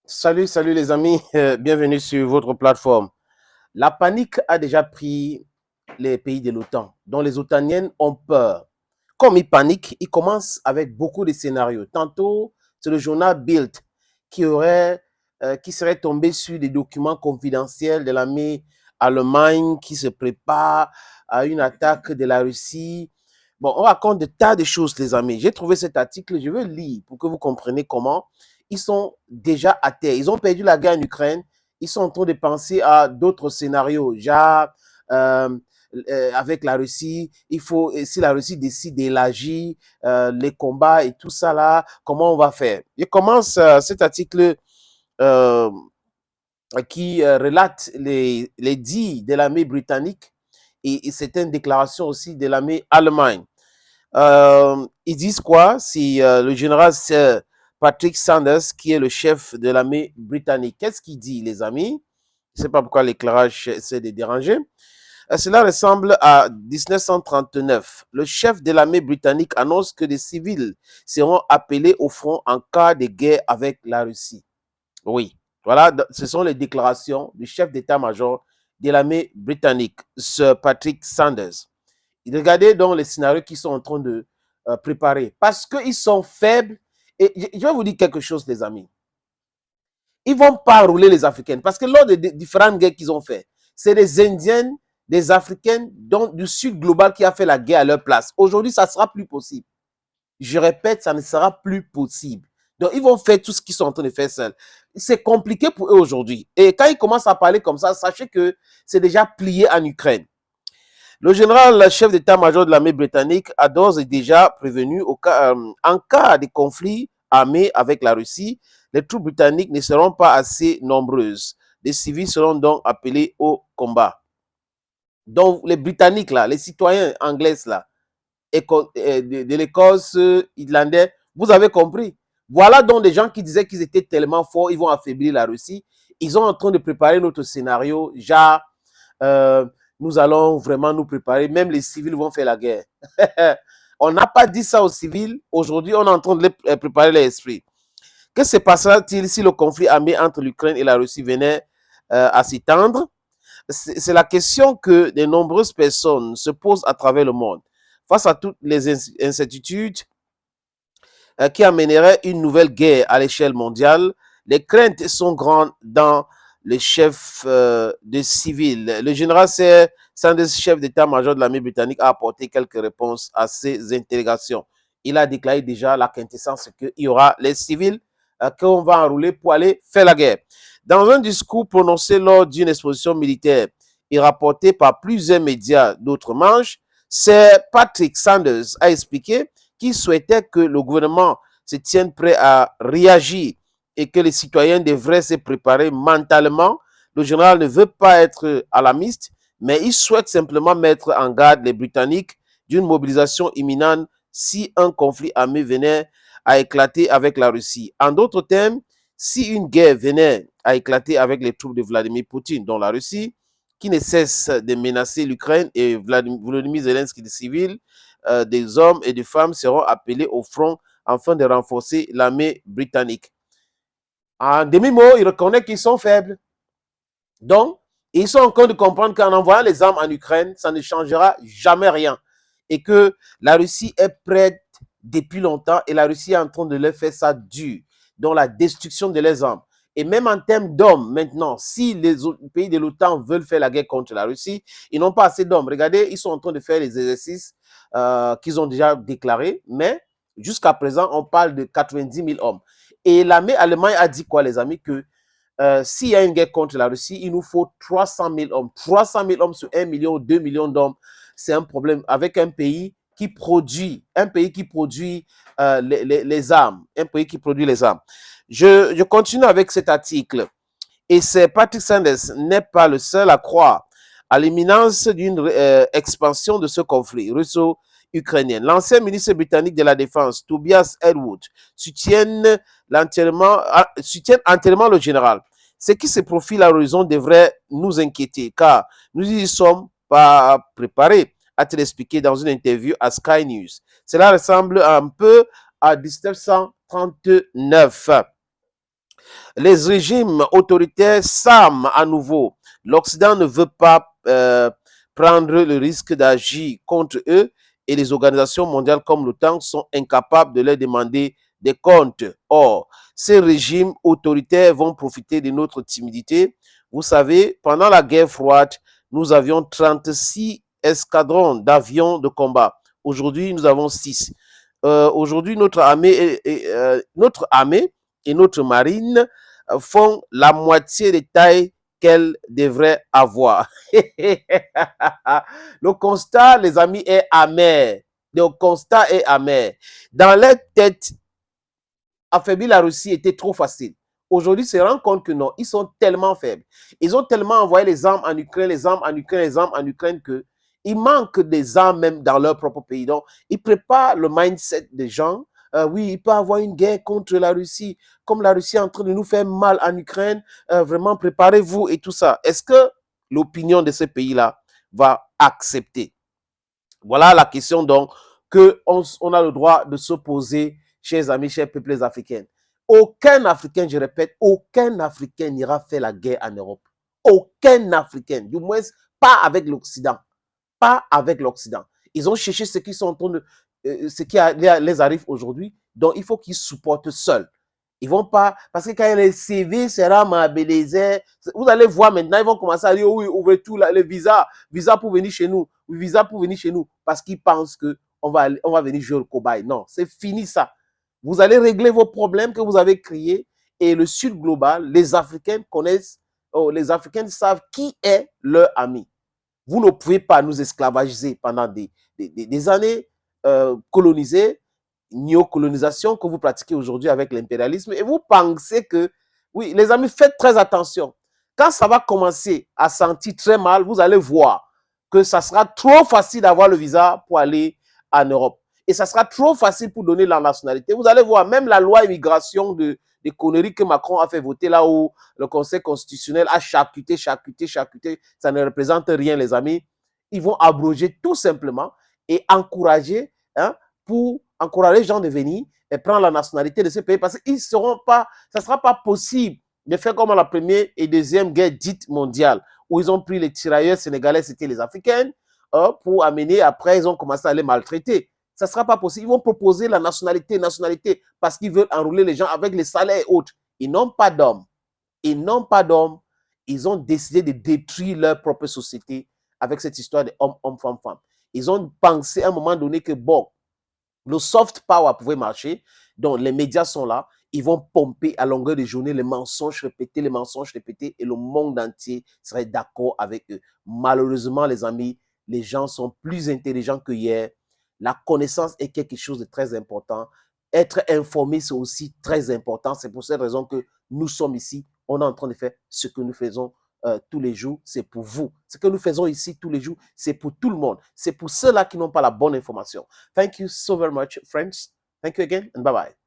Salut les amis, bienvenue sur votre plateforme. La panique a déjà pris les pays de l'OTAN, dont les OTANiennes ont peur. Comme ils paniquent, ils commencent avec beaucoup de scénarios. Tantôt, c'est le journal Bild qui serait tombé sur des documents confidentiels de l'armée allemande qui se prépare à une attaque de la Russie. Bon, on raconte de tas de choses, les amis. J'ai trouvé cet article, je veux lire pour que vous compreniez comment ils sont déjà à terre. Ils ont perdu la guerre en Ukraine. Ils sont en train de penser à d'autres scénarios. Genre, euh, avec la Russie, il faut, si la Russie décide d'élargir les combats et tout ça là, comment on va faire? Je commence cet article euh, qui relate les dits de l'armée britannique et certaines déclarations aussi de l'armée allemande. Ils disent quoi? C'est le général Sir Patrick Sanders qui est le chef de l'armée britannique. Qu'est-ce qu'il dit, les amis? Je ne sais pas pourquoi l'éclairage essaie de déranger. Cela ressemble à 1939. Le chef de l'armée britannique annonce que des civils seront appelés au front en cas de guerre avec la Russie. Oui, voilà, ce sont les déclarations du chef d'état-major de l'armée britannique, Sir Patrick Sanders. Regardez donc les scénarios qu'ils sont en train de préparer. Parce qu'ils sont faibles. Et je vais vous dire quelque chose, les amis. Ils ne vont pas rouler les Africaines. Parce que lors des différentes guerres qu'ils ont fait, c'est des Indiennes, des Africaines du Sud global qui a fait la guerre à leur place. Aujourd'hui, ça ne sera plus possible. Je répète, ça ne sera plus possible. Donc, ils vont faire tout ce qu'ils sont en train de faire seuls. C'est compliqué pour eux aujourd'hui. Et quand ils commencent à parler comme ça, sachez que c'est déjà plié en Ukraine. Le général, le chef d'état-major de l'armée britannique, a d'ores et déjà prévenu en cas de conflit armé avec la Russie, les troupes britanniques ne seront pas assez nombreuses. Les civils seront donc appelés au combat. Donc, les Britanniques, là, les citoyens anglais, là, de l'Écosse, irlandais, vous avez compris. Voilà donc des gens qui disaient qu'ils étaient tellement forts, ils vont affaiblir la Russie. Ils sont en train de préparer notre scénario, genre, euh, nous allons vraiment nous préparer, même les civils vont faire la guerre. On n'a pas dit ça aux civils, aujourd'hui on est en train de les préparer l'esprit. Que se passera-t-il si le conflit armé entre l'Ukraine et la Russie venait à s'étendre? C'est la question que de nombreuses personnes se posent à travers le monde. Face à toutes les incertitudes qui amèneraient une nouvelle guerre à l'échelle mondiale, les craintes sont grandes dans les chefs de civils. Le général Sanders, chef d'état-major de l'armée britannique, a apporté quelques réponses à ces interrogations. Il a déclaré déjà la quintessence qu'il y aura les civils qu'on va enrouler pour aller faire la guerre. Dans un discours prononcé lors d'une exposition militaire et rapporté par plusieurs médias d'outre-Manche, Sir Patrick Sanders a expliqué qu'il souhaitait que le gouvernement se tienne prêt à réagir et que les citoyens devraient se préparer mentalement. Le général ne veut pas être alarmiste, mais il souhaite simplement mettre en garde les Britanniques d'une mobilisation imminente si un conflit armé venait à éclater avec la Russie. En d'autres termes, si une guerre venait à éclater avec les troupes de Vladimir Poutine, dont la Russie, qui ne cesse de menacer l'Ukraine, et Volodymyr Zelensky des civils, des hommes et des femmes seront appelés au front afin de renforcer l'armée britannique. En demi-mot, il reconnaît qu'ils sont faibles. Donc, ils sont en train de comprendre qu'en envoyant les armes en Ukraine, ça ne changera jamais rien. Et que la Russie est prête depuis longtemps et la Russie est en train de leur faire ça dur, donc la destruction de leurs armes. Et même en termes d'hommes, maintenant, si les pays de l'OTAN veulent faire la guerre contre la Russie, ils n'ont pas assez d'hommes. Regardez, ils sont en train de faire les exercices qu'ils ont déjà déclarés, mais jusqu'à présent, on parle de 90 000 hommes. Et l'armée allemande a dit quoi, les amis, que s'il y a une guerre contre la Russie, il nous faut 300 000 hommes. 300 000 hommes sur 1 million ou 2 millions d'hommes, c'est un problème avec un pays qui produit les armes, un pays qui produit les armes. Je continue avec cet article. Et c'est Patrick Sanders n'est pas le seul à croire à l'imminence d'une expansion de ce conflit russo-ukrainien. L'ancien ministre britannique de la Défense, Tobias Ellwood, soutient entièrement le général. Ce qui se profile à l'horizon devrait nous inquiéter, car nous y sommes pas préparés, a-t-il expliqué dans une interview à Sky News. Cela ressemble un peu à 1939. Les régimes autoritaires s'arment à nouveau. L'Occident ne veut pas prendre le risque d'agir contre eux et les organisations mondiales comme l'OTAN sont incapables de leur demander des comptes. Or, ces régimes autoritaires vont profiter de notre timidité. Vous savez, pendant la guerre froide, nous avions 36 escadrons d'avions de combat. Aujourd'hui, nous avons 6. Aujourd'hui, notre armée et notre marine font la moitié des tailles qu'elles devraient avoir. Le constat, les amis, est amer. Le constat est amer. Dans leur tête, affaiblir la Russie était trop facile. Aujourd'hui, se rend compte que non, ils sont tellement faibles. Ils ont tellement envoyé les armes en Ukraine, les armes en Ukraine, les armes en Ukraine que il manque des armes même dans leur propre pays. Donc, ils préparent le mindset des gens. Oui, il peut y avoir une guerre contre la Russie. Comme la Russie est en train de nous faire mal en Ukraine, vraiment, préparez-vous et tout ça. Est-ce que l'opinion de ce pays-là va accepter? Voilà la question donc qu'on a le droit de se poser, chers amis, chers peuples africains. Aucun Africain, je répète, aucun Africain n'ira faire la guerre en Europe. Aucun Africain, du moins pas avec l'Occident. Pas avec l'Occident. Ils ont cherché ce qui sont en train de, ce qui les arrive aujourd'hui, donc il faut qu'ils supportent seuls. Ils vont pas, parce que quand les CV sera mabélisé, vous allez voir maintenant, ils vont commencer à dire, oui, ouvrez tout, les visas pour venir chez nous, visa pour venir chez nous, parce qu'ils pensent que on va venir jouer le cobaye. Non, c'est fini ça. Vous allez régler vos problèmes que vous avez créés et le Sud global, les Africains connaissent, les Africains savent qui est leur ami. Vous ne pouvez pas nous esclavagiser pendant des années, coloniser, néocolonisation que vous pratiquez aujourd'hui avec l'impérialisme. Et vous pensez que, oui, les amis, faites très attention. Quand ça va commencer à sentir très mal, vous allez voir que ça sera trop facile d'avoir le visa pour aller en Europe. Et ça sera trop facile pour donner la nationalité. Vous allez voir, même la loi immigration des conneries que Macron a fait voter là où le Conseil constitutionnel a charcuté, ça ne représente rien, les amis. Ils vont abroger tout simplement et encourager, pour encourager les gens de venir et prendre la nationalité de ce pays parce qu'ils seront pas, ça ne sera pas possible de faire comme la première et deuxième guerre dite mondiale où ils ont pris les tirailleurs sénégalais, c'était les Africains, pour amener, après ils ont commencé à les maltraiter. Ça ne sera pas possible. Ils vont proposer la nationalité, parce qu'ils veulent enrouler les gens avec les salaires et autres. Ils n'ont pas d'hommes. Ils n'ont pas d'hommes. Ils ont décidé de détruire leur propre société avec cette histoire de homme, femme. Ils ont pensé à un moment donné que, bon, le soft power pouvait marcher. Donc, les médias sont là. Ils vont pomper à longueur de journée les mensonges répétés, et le monde entier serait d'accord avec eux. Malheureusement, les amis, les gens sont plus intelligents que hier. La connaissance est quelque chose de très important. Être informé, c'est aussi très important. C'est pour cette raison que nous sommes ici. On est en train de faire ce que nous faisons tous les jours. C'est pour vous. Ce que nous faisons ici tous les jours, c'est pour tout le monde. C'est pour ceux-là qui n'ont pas la bonne information. Thank you so very much, friends. Thank you again and bye-bye.